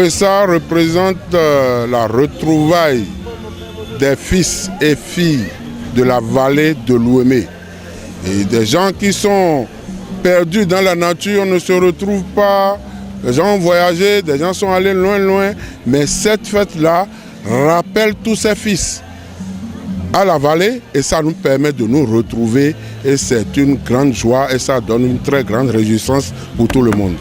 Ça représente la retrouvaille des fils et filles de la vallée de l'Ouémé. Et des gens qui sont perdus dans la nature ne se retrouvent pas. Les gens ont voyagé, des gens sont allés loin, mais cette fête-là rappelle tous ces fils à la vallée et ça nous permet de nous retrouver et c'est une grande joie et ça donne une très grande réjouissance pour tout le monde.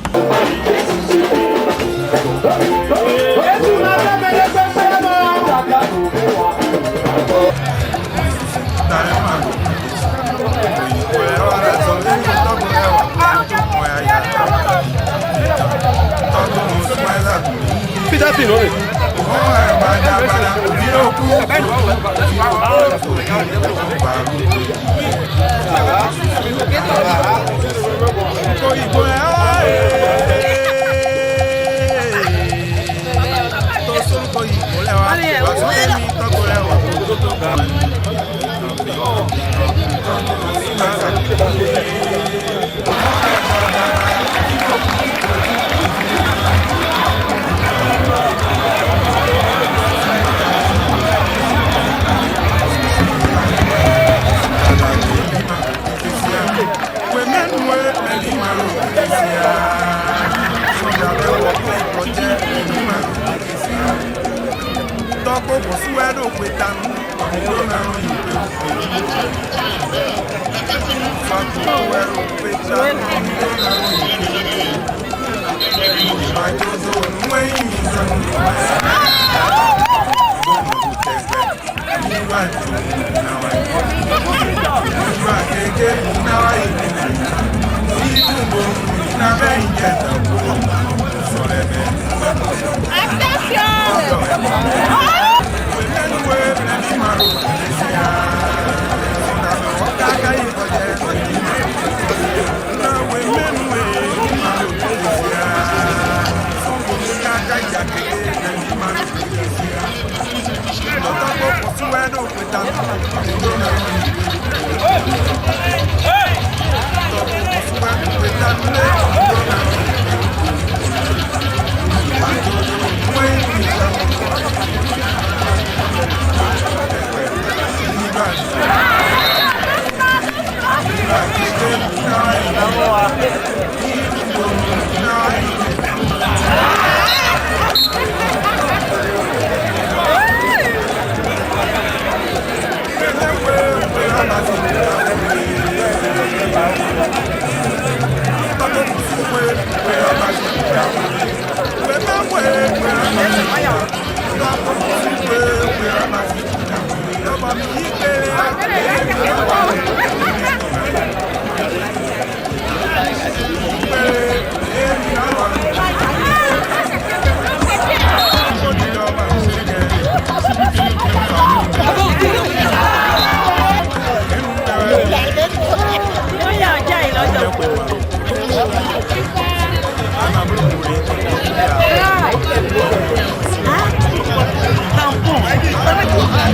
Tampon.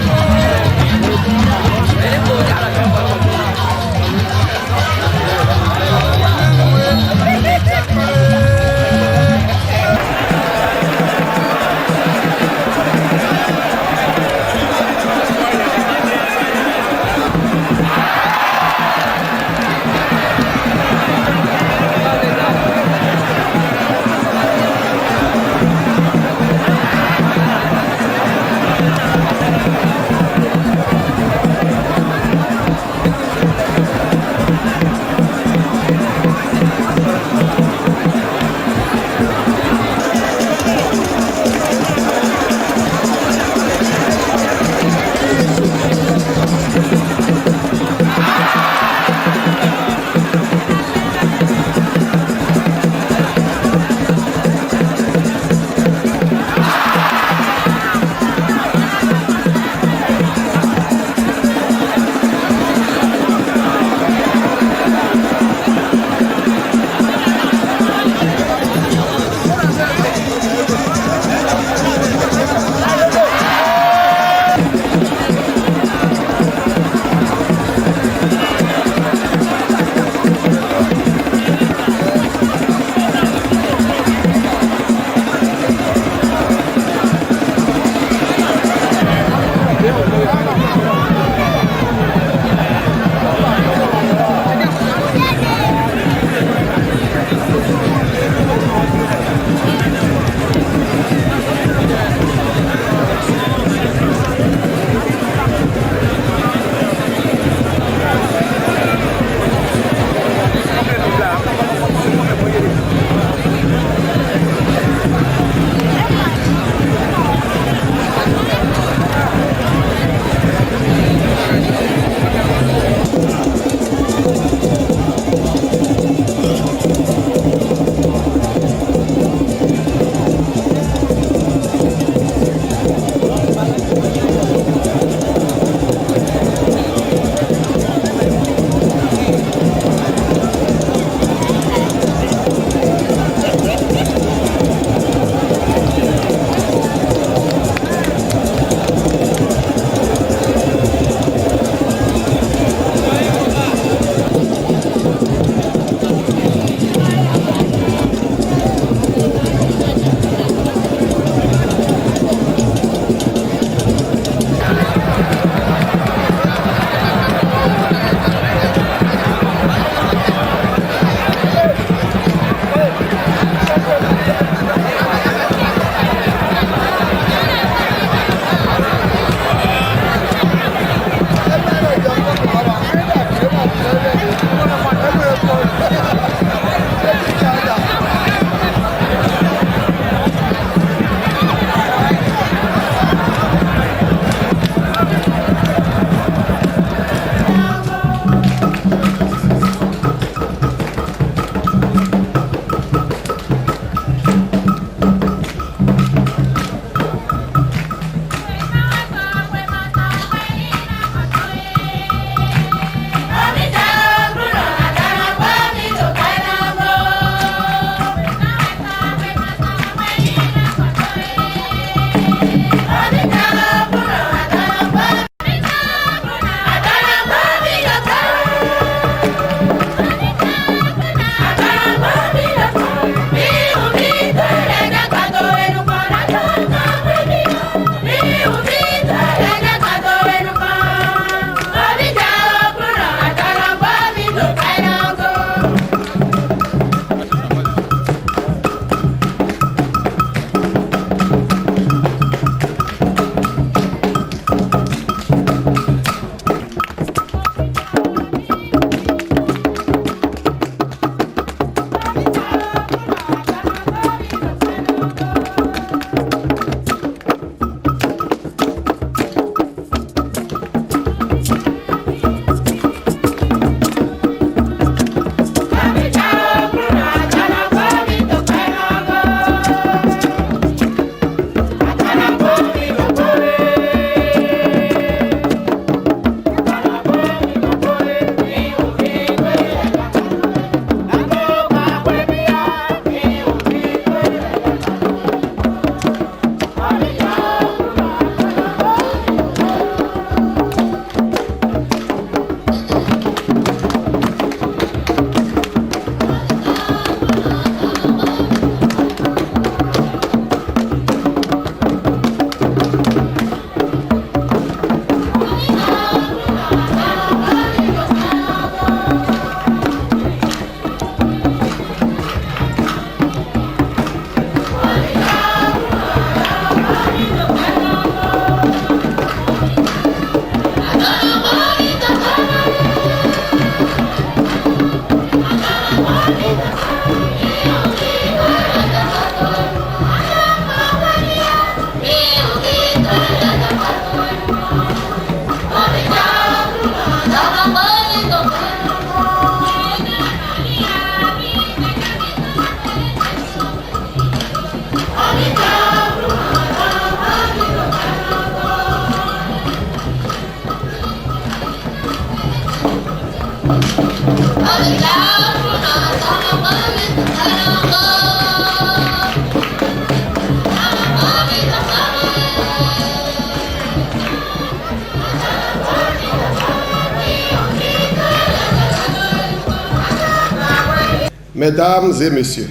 Mesdames et messieurs,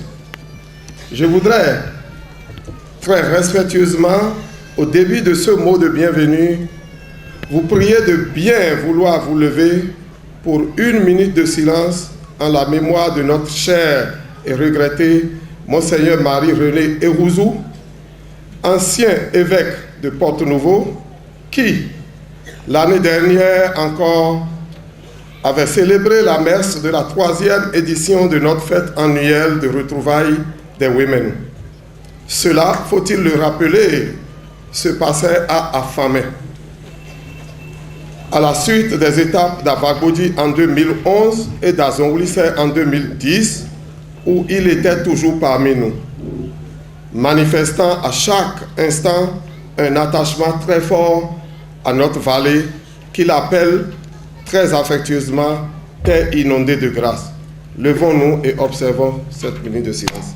je voudrais très respectueusement, au début de ce mot de bienvenue, vous prier de bien vouloir vous lever pour 1 minute de silence en la mémoire de notre cher et regretté Monseigneur Marie-René Erouzou, ancien évêque de Porto-Novo, qui, l'année dernière encore, avait célébré la messe de la 3e édition de notre fête annuelle de retrouvailles des Women. Cela, faut-il le rappeler, se passait à Afamé. À la suite des étapes d'Avagbodi en 2011 et d'Azonglisse en 2010, où il était toujours parmi nous, manifestant à chaque instant un attachement très fort à notre vallée qu'il appelle très affectueusement terre inondée de grâce. Levons-nous et observons cette minute de silence.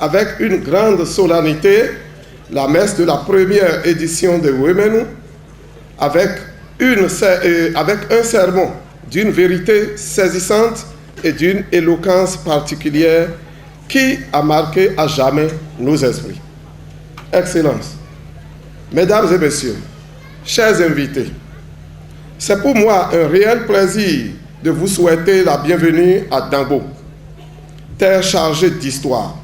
Avec une grande solennité, la messe de la première édition de Women, avec un sermon d'une vérité saisissante et d'une éloquence particulière qui a marqué à jamais nos esprits. Excellences, Mesdames et Messieurs, chers invités, c'est pour moi un réel plaisir de vous souhaiter la bienvenue à Dambo, terre chargée d'histoire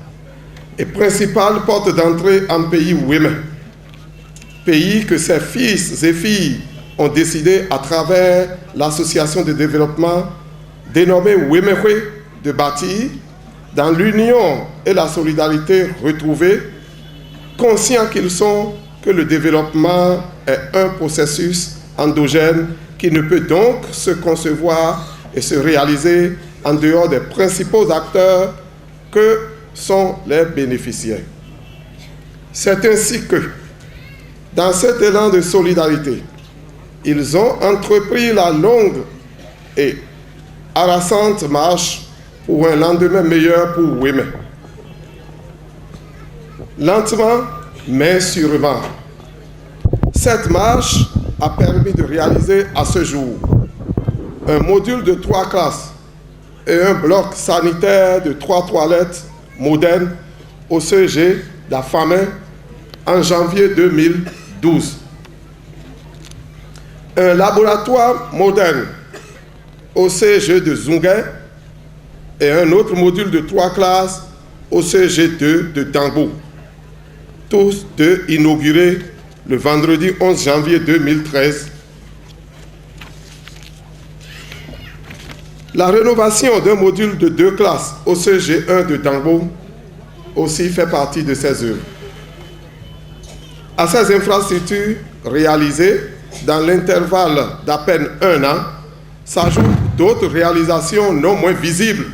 et principale porte d'entrée en pays Women, pays que ses fils et filles ont décidé à travers l'association de développement dénommée Wemehwe de bâtir dans l'union et la solidarité retrouvées, conscients qu'ils sont que le développement est un processus endogène qui ne peut donc se concevoir et se réaliser en dehors des principaux acteurs que sont les bénéficiaires. C'est ainsi que, dans cet élan de solidarité, ils ont entrepris la longue et harassante marche pour un lendemain meilleur pour Women. Lentement, mais sûrement, cette marche a permis de réaliser à ce jour un module de 3 classes et un bloc sanitaire de 3 toilettes modernes au CG d'Afamé en janvier 2012. Un laboratoire moderne au CG de Zunguin et un autre module de 3 classes au CG2 de Dambo, tous deux inaugurés le vendredi 11 janvier 2013. La rénovation d'un module de 2 classes au CG1 de Dambo aussi fait partie de ces œuvres. À ces infrastructures réalisées dans l'intervalle d'à peine 1 an, s'ajoutent d'autres réalisations non moins visibles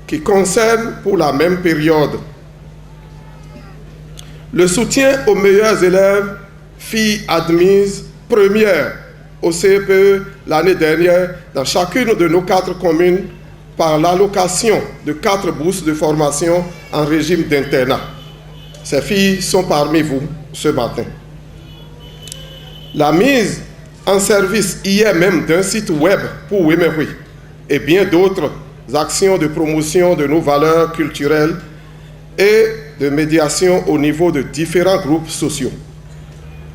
qui concernent pour la même période le soutien aux meilleurs élèves, filles admises premières au CPE l'année dernière dans chacune de nos 4 communes par l'allocation de 4 bourses de formation en régime d'internat. Ces filles sont parmi vous ce matin. La mise en service hier même d'un site web pour Wemehwe et bien d'autres actions de promotion de nos valeurs culturelles et de médiation au niveau de différents groupes sociaux.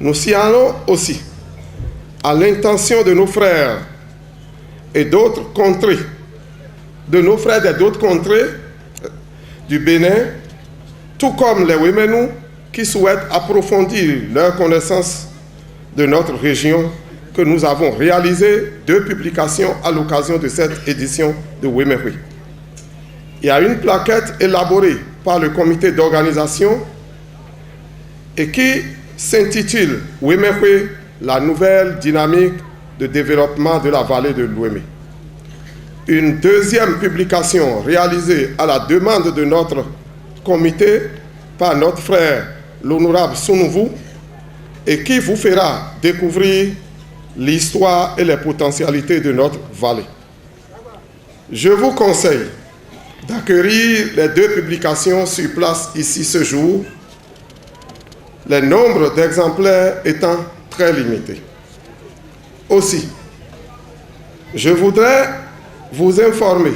Nous signalons aussi à l'intention de nos frères et d'autres contrées, de nos frères des d'autres contrées du Bénin, tout comme les Wemenu qui souhaitent approfondir leur connaissance de notre région, que nous avons réalisé 2 publications à l'occasion de cette édition de Wemehwe. Il y a une plaquette élaborée par le comité d'organisation et qui s'intitule « Wemehwe, la nouvelle dynamique de développement de la vallée de l'Ouémé ». Une deuxième publication réalisée à la demande de notre comité par notre frère l'honorable Sounouvou et qui vous fera découvrir l'histoire et les potentialités de notre vallée. Je vous conseille d'acquérir les 2 publications sur place ici ce jour, le nombre d'exemplaires étant très limité. Aussi, je voudrais vous informer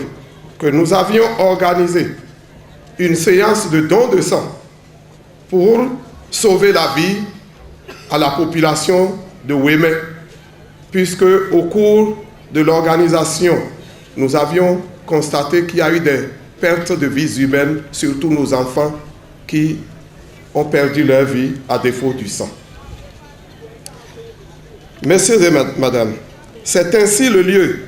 que nous avions organisé une séance de don de sang pour sauver la vie à la population de Ouémé, puisque au cours de l'organisation, nous avions constaté qu'il y a eu des pertes de vies humaines, surtout nos enfants qui ont perdu leur vie à défaut du sang. Messieurs et mesdames, c'est ainsi le lieu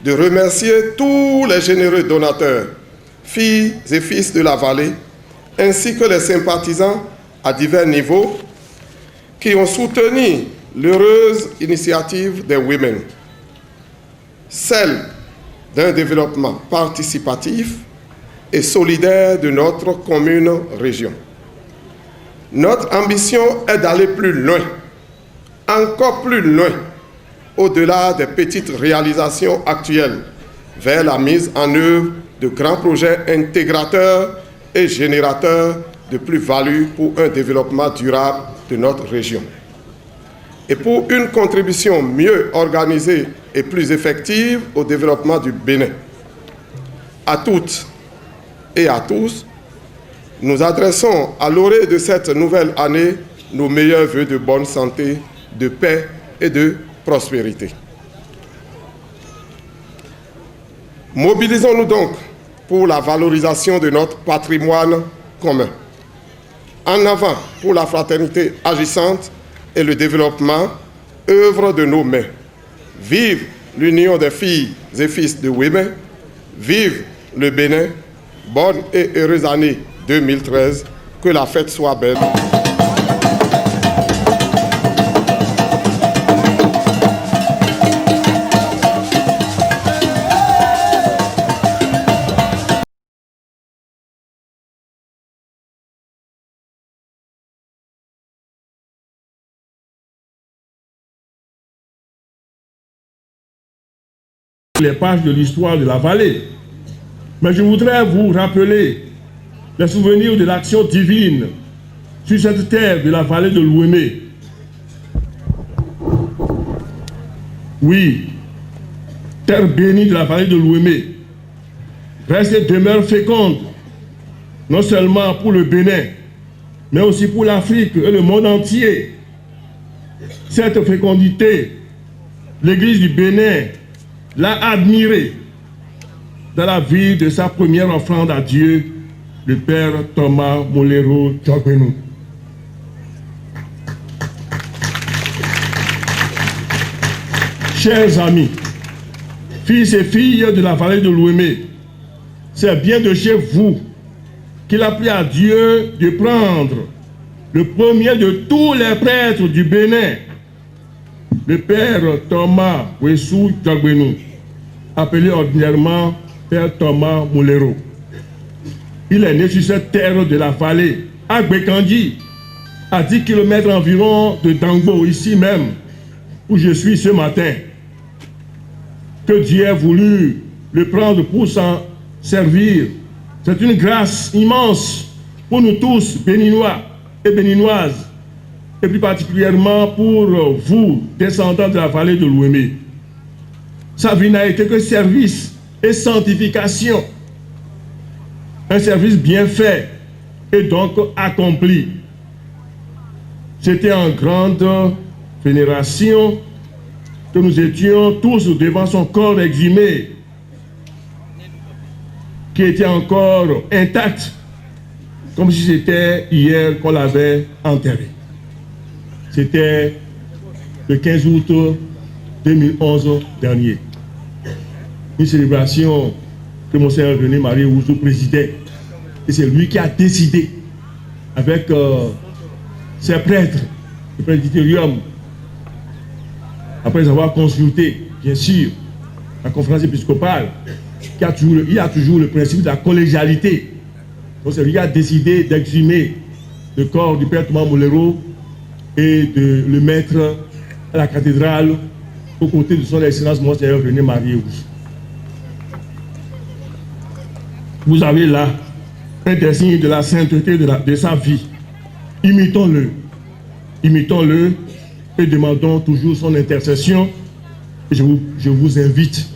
de remercier tous les généreux donateurs, filles et fils de la vallée, ainsi que les sympathisants à divers niveaux qui ont soutenu l'heureuse initiative des Women, celle d'un développement participatif et solidaire de notre commune région. Notre ambition est d'aller plus loin, encore plus loin, au-delà des petites réalisations actuelles, vers la mise en œuvre de grands projets intégrateurs et générateurs de plus-value pour un développement durable de notre région. Et pour une contribution mieux organisée et plus effective au développement du Bénin. À toutes et à tous, nous adressons à l'orée de cette nouvelle année nos meilleurs vœux de bonne santé, de paix et de prospérité. Mobilisons-nous donc pour la valorisation de notre patrimoine commun. En avant pour la fraternité agissante et le développement, œuvre de nos mains. Vive l'union des filles et fils de Ouémé, vive le Bénin, bonne et heureuse année 2013, que la fête soit belle. Les pages de l'histoire de la vallée. Mais je voudrais vous rappeler les souvenirs de l'action divine sur cette terre de la vallée de l'Ouémé. Oui, terre bénie de la vallée de l'Ouémé, reste et demeure féconde, non seulement pour le Bénin, mais aussi pour l'Afrique et le monde entier. Cette fécondité, l'Église du Bénin l'a admiré dans la vie de sa première offrande à Dieu, le Père Thomas Mulero Djogbenou. Chers amis, fils et filles de la vallée de l'Ouémé, c'est bien de chez vous qu'il a plu à Dieu de prendre le premier de tous les prêtres du Bénin, le Père Thomas Wessou Djogbenou, appelé ordinairement Père Thomas Mulero. Il est né sur cette terre de la vallée, à Gbekandi, à 10 km environ de Dangbo, ici même, où je suis ce matin. Que Dieu ait voulu le prendre pour s'en servir. C'est une grâce immense pour nous tous, Béninois et Béninoises, et plus particulièrement pour vous, descendants de la vallée de l'Ouémé. Sa vie n'a été que service et sanctification. Un service bien fait et donc accompli. C'était en grande vénération que nous étions tous devant son corps exhumé, qui était encore intact, comme si c'était hier qu'on l'avait enterré. C'était le 15 août 2011 dernier. Une célébration que Monseigneur René Marie Ouzou présidait. Et c'est lui qui a décidé, avec ses prêtres, le presbytérium, après avoir consulté, bien sûr, la conférence épiscopale, il y a toujours le principe de la collégialité. Donc c'est lui qui a décidé d'exhumer le corps du Père Thomas Mulero et de le mettre à la cathédrale aux côtés de son Excellence Monseigneur René Marie. Vous avez là un des signes de la sainteté de sa vie. Imitons-le. Imitons-le et demandons toujours son intercession. Et je vous invite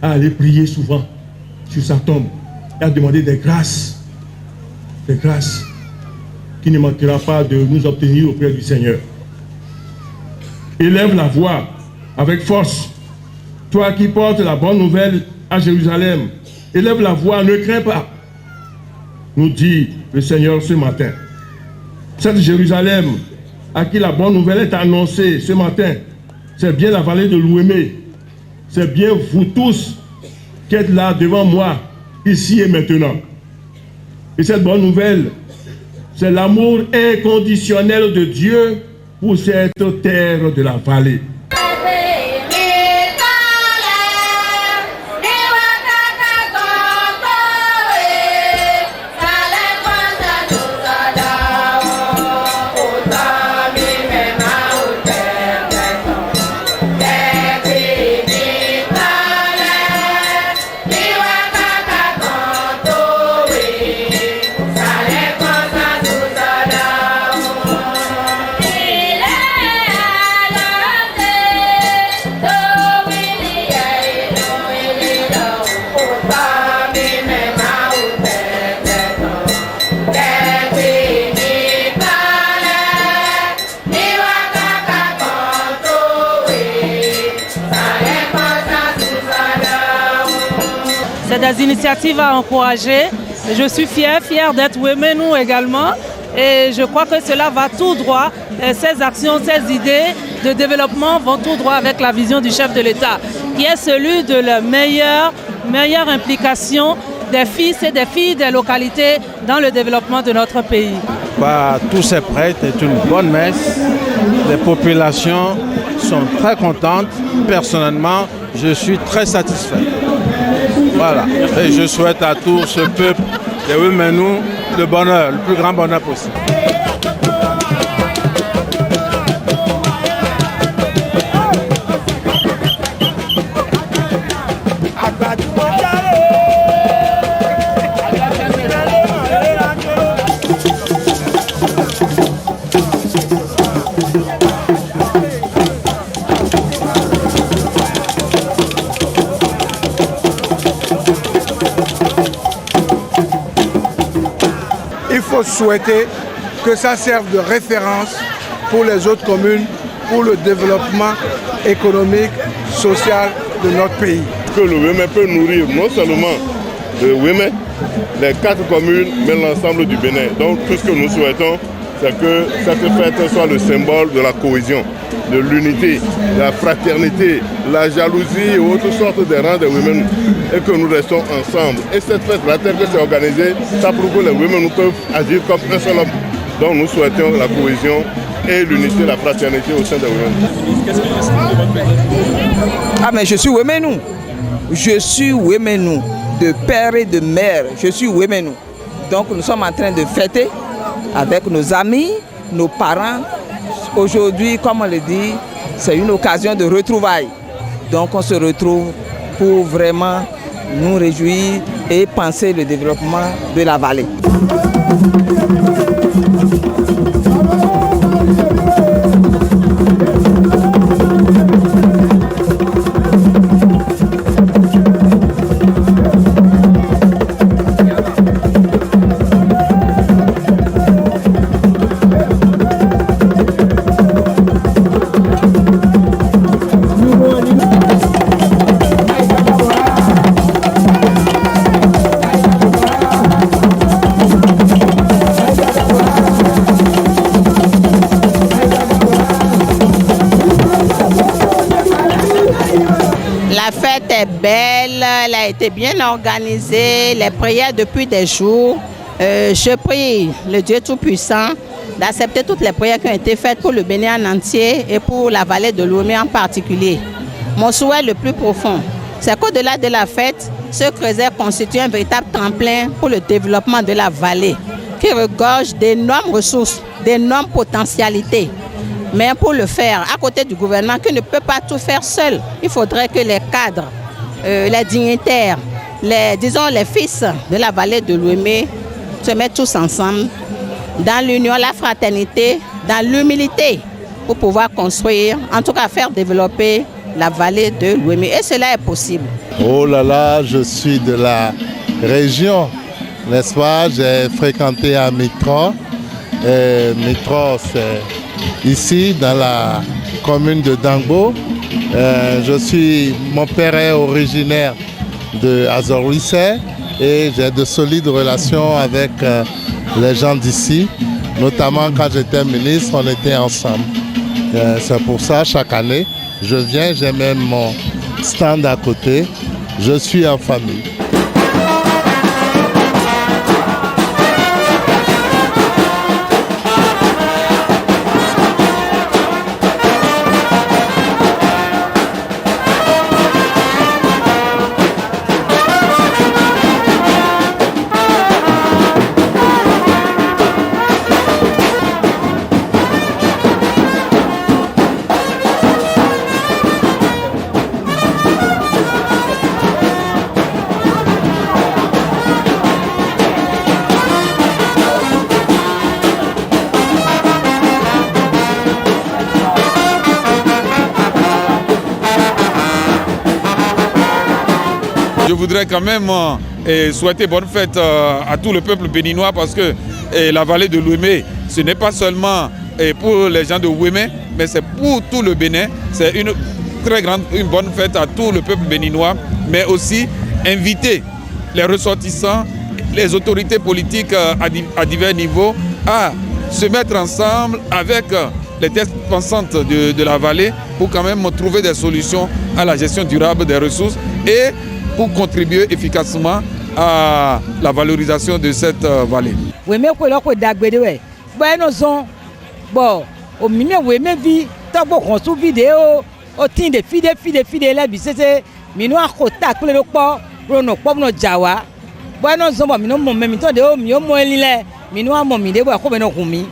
à aller prier souvent sur sa tombe et à demander des grâces qui ne manquera pas de nous obtenir auprès du Seigneur. Élève la voix avec force. Toi qui portes la bonne nouvelle à Jérusalem, élève la voix, ne crains pas, nous dit le Seigneur ce matin. Cette Jérusalem à qui la bonne nouvelle est annoncée ce matin, c'est bien la vallée de l'Ouémé. C'est bien vous tous qui êtes là devant moi, ici et maintenant. Et cette bonne nouvelle, c'est l'amour inconditionnel de Dieu pour cette terre de la vallée. C'est des initiatives à encourager. Je suis fière d'être Ouéménou également. Et je crois que cela va tout droit. Et ces actions, ces idées de développement vont tout droit avec la vision du chef de l'État, qui est celui de la meilleure implication des fils et des filles des localités dans le développement de notre pays. Tous ces prêtres est une bonne messe. Les populations sont très contentes. Personnellement, je suis très satisfait. Voilà. Et je souhaite à tout ce peuple de Ouéménou le bonheur, le plus grand bonheur possible. Il faut souhaiter que ça serve de référence pour les autres communes, pour le développement économique, social de notre pays. Que le Ouémé peut nourrir non seulement le Ouémé, les 4 communes, mais l'ensemble du Bénin. Donc tout ce que nous souhaitons, c'est que cette fête soit le symbole de la cohésion, de l'unité, de la fraternité, la jalousie et autres sortes de rangs des Ouéménous, et que nous restons ensemble. Et cette fête-là, telle que c'est organisé, ça prouve que les Ouéménous peuvent agir comme un seul homme. Donc nous souhaitons la cohésion et l'unité, la fraternité au sein des Ouéménous. Qu'est-ce que vous de votre pays? Ah mais je suis Ouéménou. Je suis Ouéménou, de père et de mère. Je suis Ouéménou. Donc nous sommes en train de fêter avec nos amis, nos parents. Aujourd'hui, comme on le dit, c'est une occasion de retrouvailles. Donc on se retrouve pour vraiment nous réjouir et penser le développement de la vallée. La fête est belle, elle a été bien organisée, les prières depuis des jours. Je prie le Dieu Tout-Puissant d'accepter toutes les prières qui ont été faites pour le Bénin en entier et pour la vallée de l'Ouémé en particulier. Mon souhait le plus profond, c'est qu'au-delà de la fête, ce creuset constitue un véritable tremplin pour le développement de la vallée, qui regorge d'énormes ressources, d'énormes potentialités. Mais pour le faire, à côté du gouvernement qui ne peut pas tout faire seul, il faudrait que les cadres, les dignitaires, disons les fils de la vallée de l'Ouémé se mettent tous ensemble dans l'union, la fraternité, dans l'humilité pour pouvoir construire, en tout cas faire développer la vallée de l'Ouémé. Et cela est possible. Oh là là, je suis de la région, n'est-ce pas? J'ai fréquenté à Mitro. Mitro, c'est ici, dans la commune de Dangbo. Mon père est originaire de Azor-Wissé et j'ai de solides relations avec les gens d'ici. Notamment quand j'étais ministre, on était ensemble. C'est pour ça, chaque année, je viens, j'ai même mon stand à côté. Je suis en famille. Je voudrais quand même souhaiter bonne fête à tout le peuple béninois parce que la vallée de l'Ouémé, ce n'est pas seulement pour les gens de Ouémé, mais c'est pour tout le Bénin. C'est une bonne fête à tout le peuple béninois, mais aussi inviter les ressortissants, les autorités politiques à divers niveaux à se mettre ensemble avec les têtes pensantes de la vallée pour quand même trouver des solutions à la gestion durable des ressources et pour contribuer efficacement à la valorisation de cette vallée. Oui, mais quoi là quoi d'agbedewe. Bon non bon au milieu oui mais vie tant qu'on sous vidéo au tin de fide là c'est mino akota pour le pas pour no pas no jawa. Bon non bon mino mon même temps de mio mo lile mino mo mi de ko be no kumi.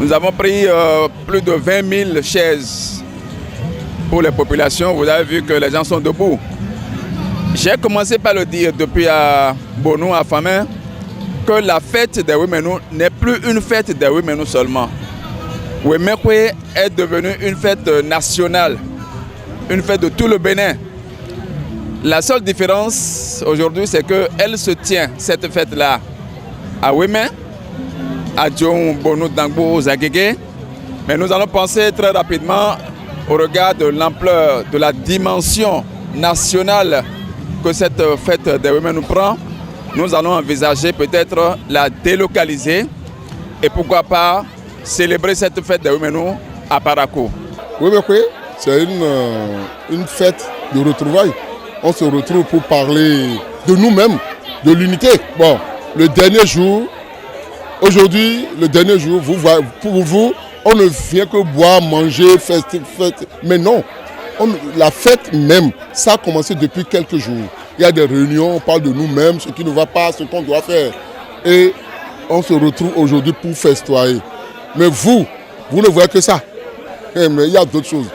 Nous avons pris plus de 20 000 chaises pour les populations. Vous avez vu que les gens sont debout. J'ai commencé par le dire depuis à Bonou, à Famin, que la fête des Ouéménou n'est plus une fête des Ouéménou seulement. Ouémekwe est devenue une fête nationale, une fête de tout le Bénin. La seule différence aujourd'hui, c'est qu'elle se tient, cette fête-là, à Ouémé, à Djon, Bonou, Dangbo, Zagégué. Mais nous allons penser très rapidement au regard de l'ampleur, de la dimension nationale que cette fête des Ouémé nous prend. Nous allons envisager peut-être la délocaliser et pourquoi pas célébrer cette fête des Ouémé à Parakou. Oui, c'est une fête de retrouvailles. On se retrouve pour parler de nous-mêmes, de l'unité. Bon, le dernier jour, aujourd'hui, le dernier jour, pour vous, on ne vient que boire, manger, fêter. Mais non, la fête même, ça a commencé depuis quelques jours. Il y a des réunions, on parle de nous-mêmes, ce qui ne va pas, ce qu'on doit faire. Et on se retrouve aujourd'hui pour festoyer. Mais vous ne voyez que ça. Mais il y a d'autres choses.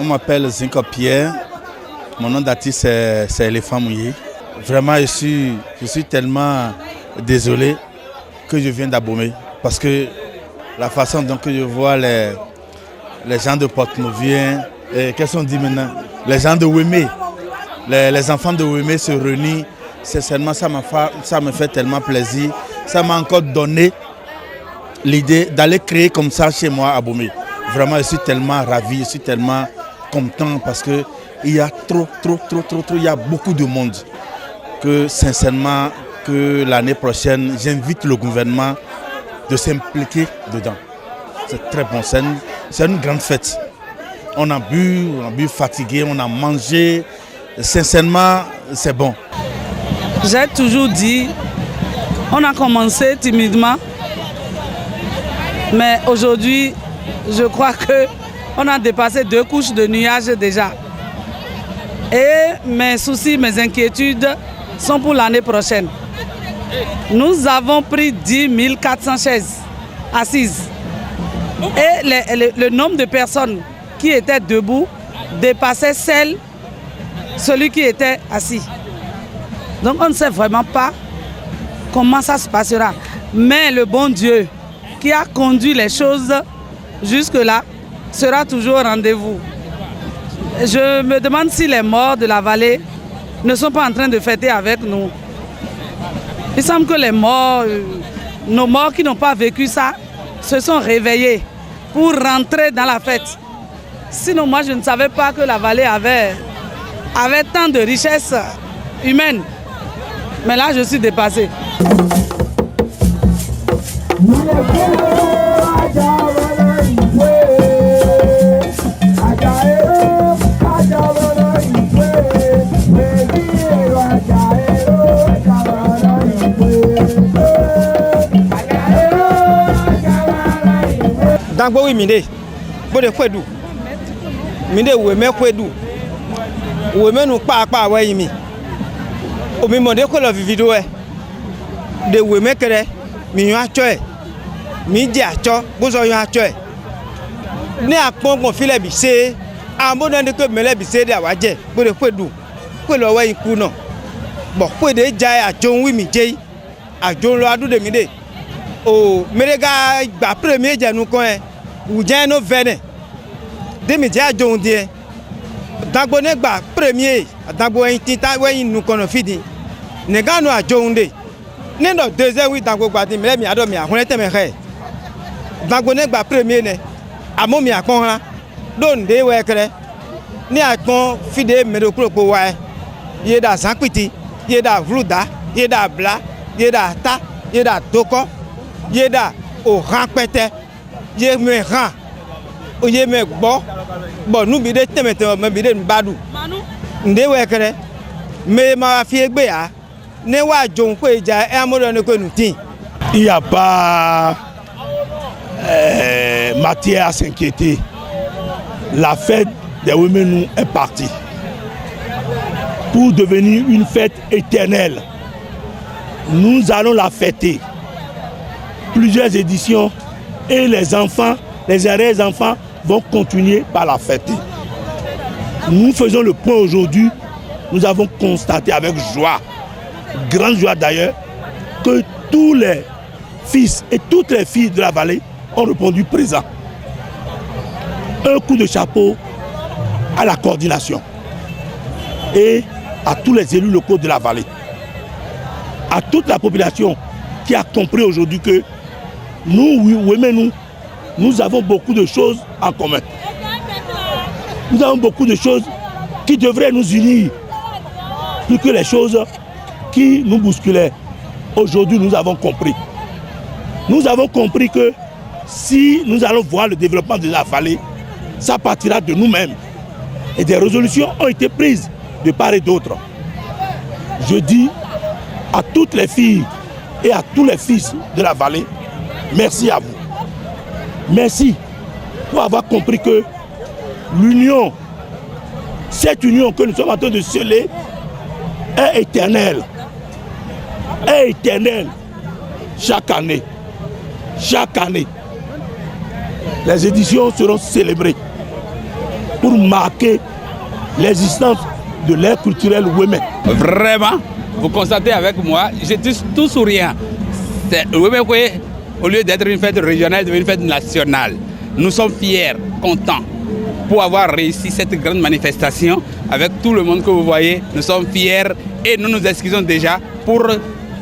On m'appelle Zinko Pierre. Mon nom d'artiste, c'est Éléphant Mouillé. Vraiment, je suis tellement désolé que je viens d'Abomey. Parce que la façon dont je vois les gens de Porte-Nouvien, qu'est-ce qu'on dit maintenant? Les gens de Ouémé, les enfants de Ouémé se réunissent. Sincèrement, ça me fait tellement plaisir. Ça m'a encore donné l'idée d'aller créer comme ça chez moi à Abomey. Vraiment, je suis tellement ravi, je suis tellement content parce qu'il y a trop, il y a beaucoup de monde. Que sincèrement, que l'année prochaine, j'invite le gouvernement de s'impliquer dedans. C'est très bon, c'est une grande fête. On a bu fatigué, on a mangé. Sincèrement, c'est bon. J'ai toujours dit, on a commencé timidement, mais aujourd'hui, je crois qu'on a dépassé 2 couches de nuages déjà. Et mes soucis, mes inquiétudes sont pour l'année prochaine. Nous avons pris 10 400 chaises assises. Et le nombre de personnes qui étaient debout dépassait celui qui était assis. Donc on ne sait vraiment pas comment ça se passera. Mais le bon Dieu qui a conduit les choses jusque-là sera toujours au rendez-vous. Je me demande si les morts de la vallée ne sont pas en train de fêter avec nous. Il semble que les morts, nos morts qui n'ont pas vécu ça, se sont réveillés pour rentrer dans la fête. Sinon, moi, je ne savais pas que la vallée avait tant de richesses humaines. Mais là, je suis dépassé. Dangbo wi minde bode kwedu minde Ouémé kwedu Ouémé nu pa wa yimi omi monde ko lo video e de Ouémé kere mi yan acho e mi je acho bo so yan acho e ni apon file bi se ambo na de ko mele bi se de awaje bode kwedu ko lo wa iku na bo kwede ja ajo wi mi je ajo lo adu de mi de o merega gba premier jenu kan e Oudien no vene demi dia jondie dagbo ne gba premier dagbo yin tinta weyin nu kono fidi ne ga no ajonde ne no deuxième wi dagbo gba di mi ado mi ahun teme he dagbo ne gba premier ne amo mi akon ran don de we kere ni akon fide mero kropo wa ye da sanpiti ye da vruda ye da bla ye da ta ye da toko ye da o ranpete ye me ran o ye me gbo nu bi de temete me bi de nbadu nde we kere me ma fi egbe ya ne wa joun ko eja e amodo ne ko nutin. Il n'y a pas matière à s'inquiéter. La fête des Ouéménou est partie pour devenir une fête éternelle. Nous allons la fêter. Plusieurs éditions. Et les enfants, les arrière-enfants vont continuer par la fêter. Nous faisons le point aujourd'hui. Nous avons constaté avec joie, grande joie d'ailleurs, que tous les fils et toutes les filles de la vallée ont répondu présent. Un coup de chapeau à la coordination et à tous les élus locaux de la vallée. À toute la population qui a compris aujourd'hui que nous avons beaucoup de choses en commun. Nous avons beaucoup de choses qui devraient nous unir, plus que les choses qui nous bousculaient. Aujourd'hui, nous avons compris. Nous avons compris que si nous allons voir le développement de la vallée, ça partira de nous-mêmes. Et des résolutions ont été prises de part et d'autre. Je dis à toutes les filles et à tous les fils de la vallée, merci à vous. Merci pour avoir compris que l'union, cette union que nous sommes en train de sceller, est éternelle. Est éternelle. Chaque année. Chaque année. Les éditions seront célébrées. pour marquer l'existence de l'ère culturelle women. Vraiment, vous constatez avec moi, je dis tout souriant. Au lieu d'être une fête régionale, c'est une fête nationale. Nous sommes fiers, contents pour avoir réussi cette grande manifestation avec tout le monde que vous voyez. Nous sommes fiers et nous nous excusons déjà pour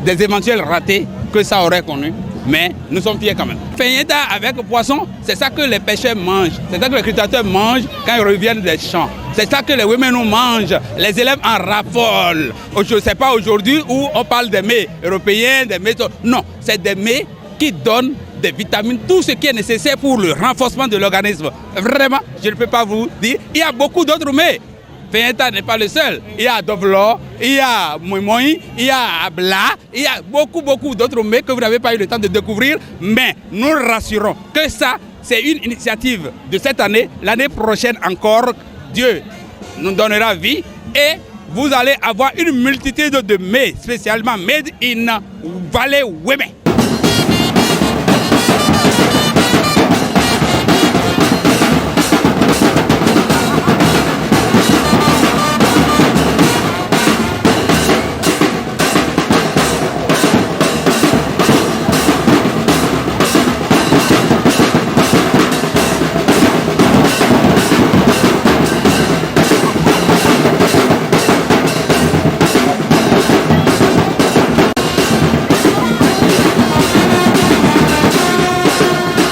des éventuels ratés que ça aurait connu. Mais nous sommes fiers quand même. Feigneta avec poisson, c'est ça que les pêcheurs mangent. C'est ça que les cultivateurs mangent quand ils reviennent des champs. C'est ça que les women nous mangent. Les élèves en raffolent. Je ne sais pas aujourd'hui où on parle des mets européens, des mets... Non, c'est des mets qui donnent des vitamines, tout ce qui est nécessaire pour le renforcement de l'organisme. Vraiment, je ne peux pas vous dire. Il y a beaucoup d'autres mets. Feigneta n'est pas le seul. Il y a Dovlo, il y a Moimoi, il y a Abla, il y a beaucoup d'autres mets que vous n'avez pas eu le temps de découvrir. Mais nous rassurons que ça, c'est une initiative de cette année. L'année prochaine encore, Dieu nous donnera vie et vous allez avoir une multitude de mets, spécialement made in Valley Women.